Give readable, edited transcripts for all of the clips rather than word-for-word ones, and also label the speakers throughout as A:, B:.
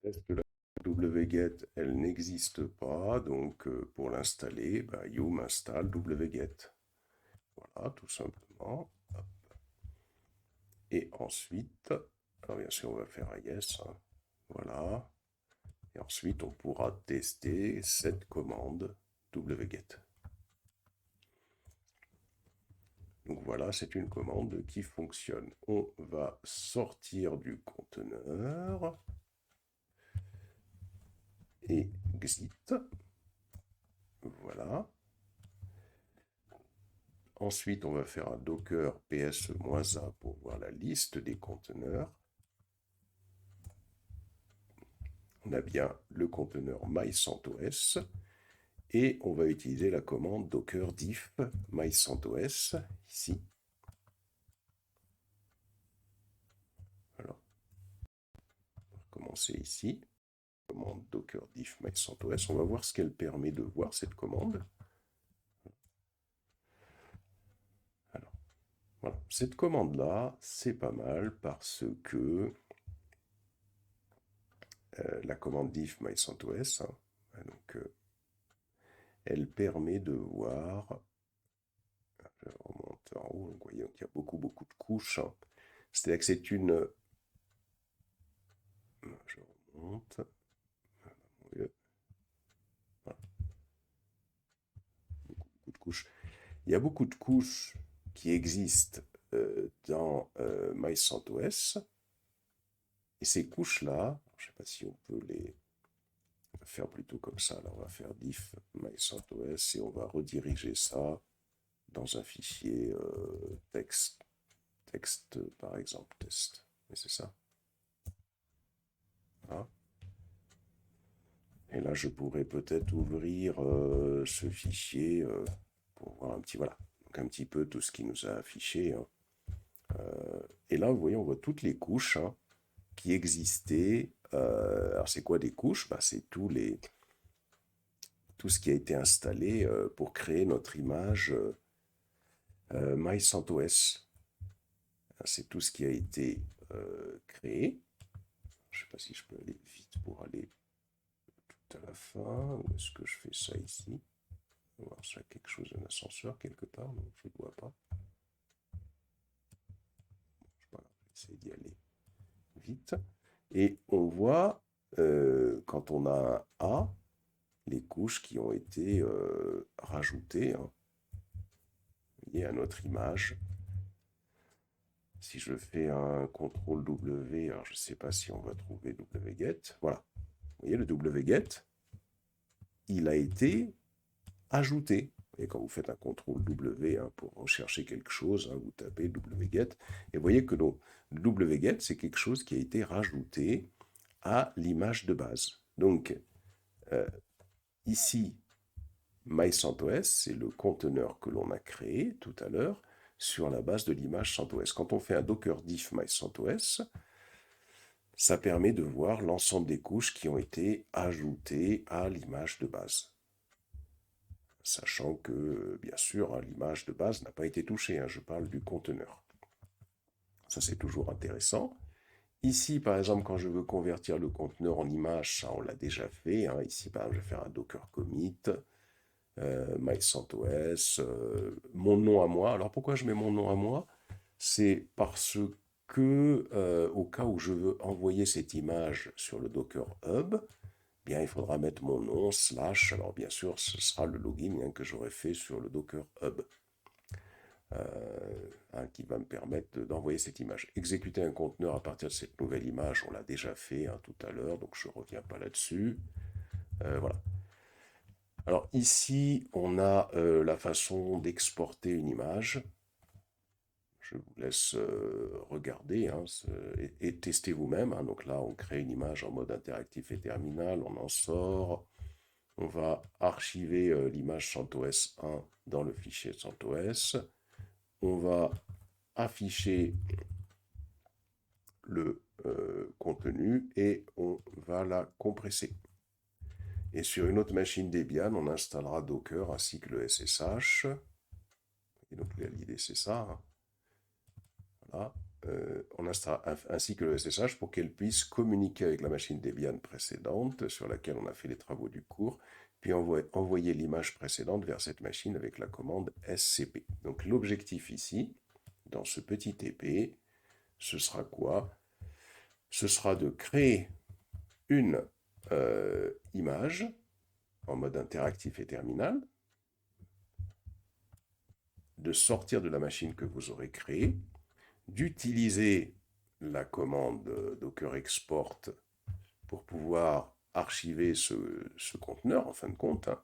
A: Est-ce que la wget, elle n'existe pas, donc pour l'installer, bah, yum install wget. Voilà, tout simplement. Et ensuite, alors bien sûr, on va faire un yes, hein. Voilà. Et ensuite, on pourra tester cette commande wget. Donc voilà, c'est une commande qui fonctionne. On va sortir du conteneur et exit. Voilà. Ensuite, on va faire un docker ps-a pour voir la liste des conteneurs. On a bien le conteneur myCentOS et on va utiliser la commande docker diff myCentOS ici. Alors, on va commencer ici. Commande docker diff myCentOS. On va voir ce qu'elle permet de voir cette commande. Alors, voilà. Cette commande-là, c'est pas mal parce que la commande diff myCentOS, hein, donc, elle permet de voir. Je remonte en haut, vous voyez qu'il y a beaucoup de couches, hein. C'est-à-dire que c'est une. Je remonte. Voilà. Beaucoup de couches. Il y a beaucoup de couches qui existent dans myCentOS. Et ces couches-là, je ne sais pas si on peut les faire plutôt comme ça. Là, on va faire diff myCentOS et on va rediriger ça dans un fichier texte, par exemple, test. Et c'est ça. Voilà. Et là, je pourrais peut-être ouvrir ce fichier pour voir un petit, voilà, donc un petit peu tout ce qui nous a affiché, hein. Et là, vous voyez, on voit toutes les couches, hein, qui existaient. Alors, c'est quoi des couches? Bah, c'est tout ce qui a été installé pour créer notre image myCentOS. C'est tout ce qui a été créé. Je ne sais pas si je peux aller vite pour aller tout à la fin. Ou est-ce que je fais ça ici? On va voir s'il y a quelque chose, un ascenseur quelque part, donc je ne vois pas. Voilà, je vais essayer d'y aller vite. Et on voit, quand on a un A, les couches qui ont été rajoutées, hein, liées à notre image. Si je fais un CTRL W, alors je ne sais pas si on va trouver wget. Voilà. Vous voyez, le wget, il a été ajouté. Et quand vous faites un CTRL W, hein, pour rechercher quelque chose, hein, vous tapez wget, et vous voyez que le wget, c'est quelque chose qui a été rajouté à l'image de base. Donc, ici, myCentOS, c'est le conteneur que l'on a créé tout à l'heure sur la base de l'image CentOS. Quand on fait un docker diff myCentOS, ça permet de voir l'ensemble des couches qui ont été ajoutées à l'image de base. Sachant que, bien sûr, hein, l'image de base n'a pas été touchée, hein, je parle du conteneur. Ça, c'est toujours intéressant. Ici, par exemple, quand je veux convertir le conteneur en image, ça, on l'a déjà fait, hein. Ici, par exemple, je vais faire un docker commit, myCentOS, mon nom à moi. Alors, pourquoi je mets mon nom à moi? C'est parce que, au cas où je veux envoyer cette image sur le Docker Hub, bien, il faudra mettre mon nom, / alors bien sûr, ce sera le login, hein, que j'aurai fait sur le Docker Hub, hein, qui va me permettre d'envoyer cette image. Exécuter un conteneur à partir de cette nouvelle image, on l'a déjà fait, hein, tout à l'heure, donc je ne reviens pas là-dessus. Voilà. Alors ici, on a la façon d'exporter une image. Je vous laisse regarder, hein, et tester vous-même, hein. Donc là, on crée une image en mode interactif et terminal, on en sort. On va archiver l'image CentOS 1 dans le fichier CentOS. On va afficher le contenu et on va la compresser. Et sur une autre machine Debian, on installera Docker ainsi que le SSH. Et donc l'idée c'est ça, hein. Voilà. on installe ainsi que le SSH pour qu'elle puisse communiquer avec la machine Debian précédente sur laquelle on a fait les travaux du cours, puis envoyer l'image précédente vers cette machine avec la commande scp. Donc l'objectif ici, dans ce petit TP, ce sera quoi? Ce sera de créer une image en mode interactif et terminal, de sortir de la machine que vous aurez créée, d'utiliser la commande docker export pour pouvoir archiver ce conteneur, en fin de compte. Hein.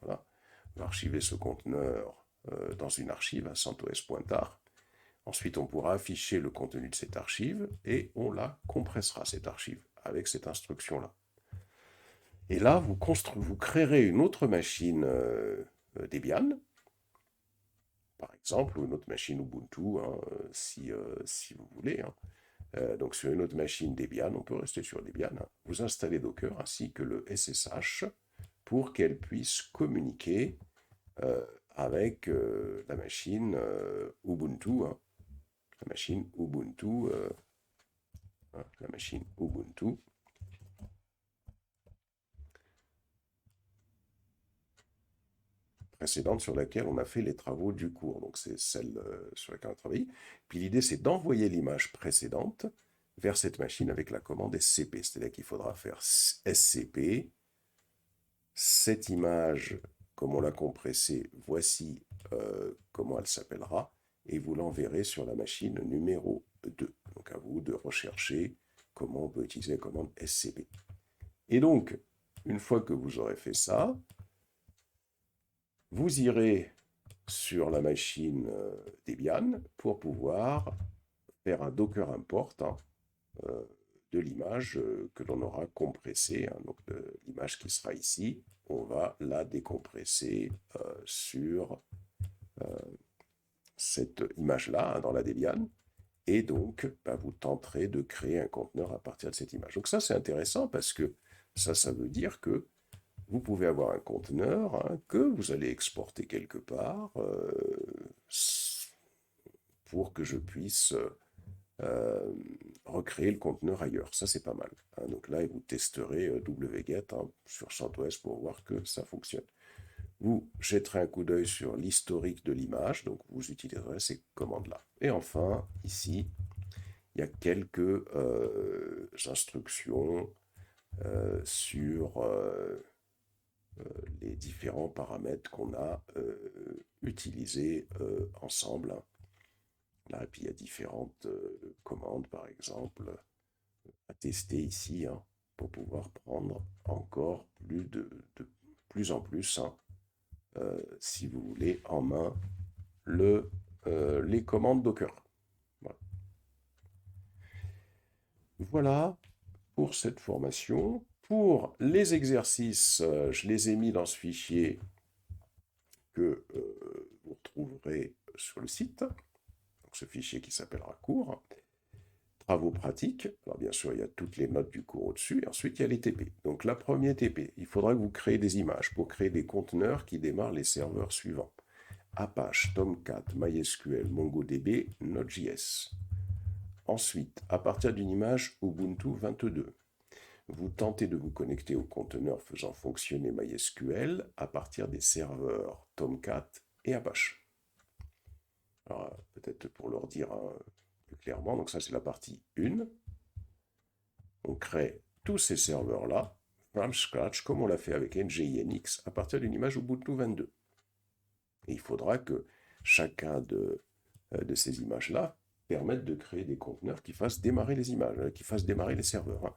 A: Voilà. On va archiver ce conteneur dans une archive à CentOS.tar. Ensuite, on pourra afficher le contenu de cette archive et on la compressera, cette archive, avec cette instruction-là. Et là, vous créerez une autre machine Debian, par exemple, ou une autre machine Ubuntu, hein, si vous voulez. Hein. Donc sur une autre machine Debian, on peut rester sur Debian. Hein. Vous installez Docker ainsi que le SSH pour qu'elle puisse communiquer avec la machine Ubuntu. Hein. La machine Ubuntu. Hein, la machine Ubuntu. Précédente sur laquelle on a fait les travaux du cours. Donc c'est celle sur laquelle on a travaillé. Puis l'idée, c'est d'envoyer l'image précédente vers cette machine avec la commande scp. C'est-à-dire qu'il faudra faire scp. Cette image, comme on l'a compressée, voici comment elle s'appellera. Et vous l'enverrez sur la machine numéro 2. Donc à vous de rechercher comment on peut utiliser la commande scp. Et donc, une fois que vous aurez fait ça, vous irez sur la machine Debian pour pouvoir faire un Docker import hein, de l'image que l'on aura compressée. Hein, donc l'image qui sera ici, on va la décompresser sur cette image-là hein, dans la Debian. Et donc, vous tenterez de créer un conteneur à partir de cette image. Donc ça, c'est intéressant parce que ça veut dire que vous pouvez avoir un conteneur hein, que vous allez exporter quelque part pour que je puisse recréer le conteneur ailleurs. Ça, c'est pas mal. Hein. Donc là, vous testerez wget hein, sur CentOS pour voir que ça fonctionne. Vous jetterez un coup d'œil sur l'historique de l'image, donc vous utiliserez ces commandes-là. Et enfin, ici, il y a quelques instructions sur les différents paramètres qu'on a utilisés ensemble. Là, et puis il y a différentes commandes, par exemple, à tester ici, hein, pour pouvoir prendre encore plus en plus, hein, si vous voulez, en main les commandes Docker. Voilà. Voilà pour cette formation. Pour les exercices, je les ai mis dans ce fichier que vous retrouverez sur le site. Donc, ce fichier qui s'appellera cours. Travaux pratiques. Alors bien sûr, il y a toutes les notes du cours au-dessus. Et ensuite, il y a les TP. Donc la première TP, il faudra que vous créez des images pour créer des conteneurs qui démarrent les serveurs suivants. Apache, Tomcat, MySQL, MongoDB, Node.js. Ensuite, à partir d'une image Ubuntu 22, vous tentez de vous connecter au conteneur faisant fonctionner MySQL à partir des serveurs Tomcat et Apache. Alors, peut-être pour leur dire plus clairement, donc ça c'est la partie 1. On crée tous ces serveurs-là, from scratch, comme on l'a fait avec NGINX, à partir d'une image Ubuntu 22. Et il faudra que chacun de ces images-là permette de créer des conteneurs qui fassent démarrer les images, qui fassent démarrer les serveurs. Hein.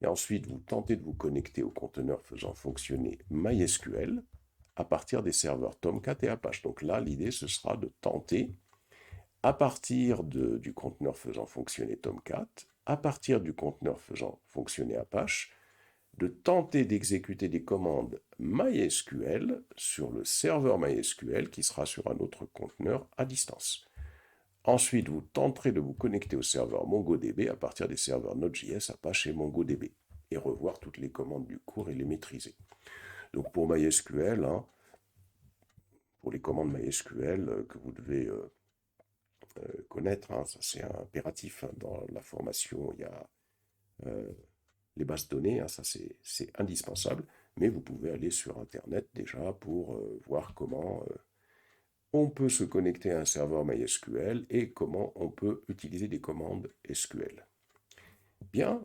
A: Et ensuite, vous tentez de vous connecter au conteneur faisant fonctionner MySQL à partir des serveurs Tomcat et Apache. Donc là, l'idée, ce sera de tenter, à partir du conteneur faisant fonctionner Tomcat, à partir du conteneur faisant fonctionner Apache, de tenter d'exécuter des commandes MySQL sur le serveur MySQL qui sera sur un autre conteneur à distance. Ensuite, vous tenterez de vous connecter au serveur MongoDB à partir des serveurs Node.js, Apache et MongoDB et revoir toutes les commandes du cours et les maîtriser. Donc pour MySQL, hein, pour les commandes MySQL que vous devez connaître, hein, ça c'est impératif, hein. Dans la formation, il y a euh, les bases de données, hein, ça c'est indispensable, mais vous pouvez aller sur Internet déjà pour voir comment on peut se connecter à un serveur MySQL et comment on peut utiliser des commandes SQL. Bien,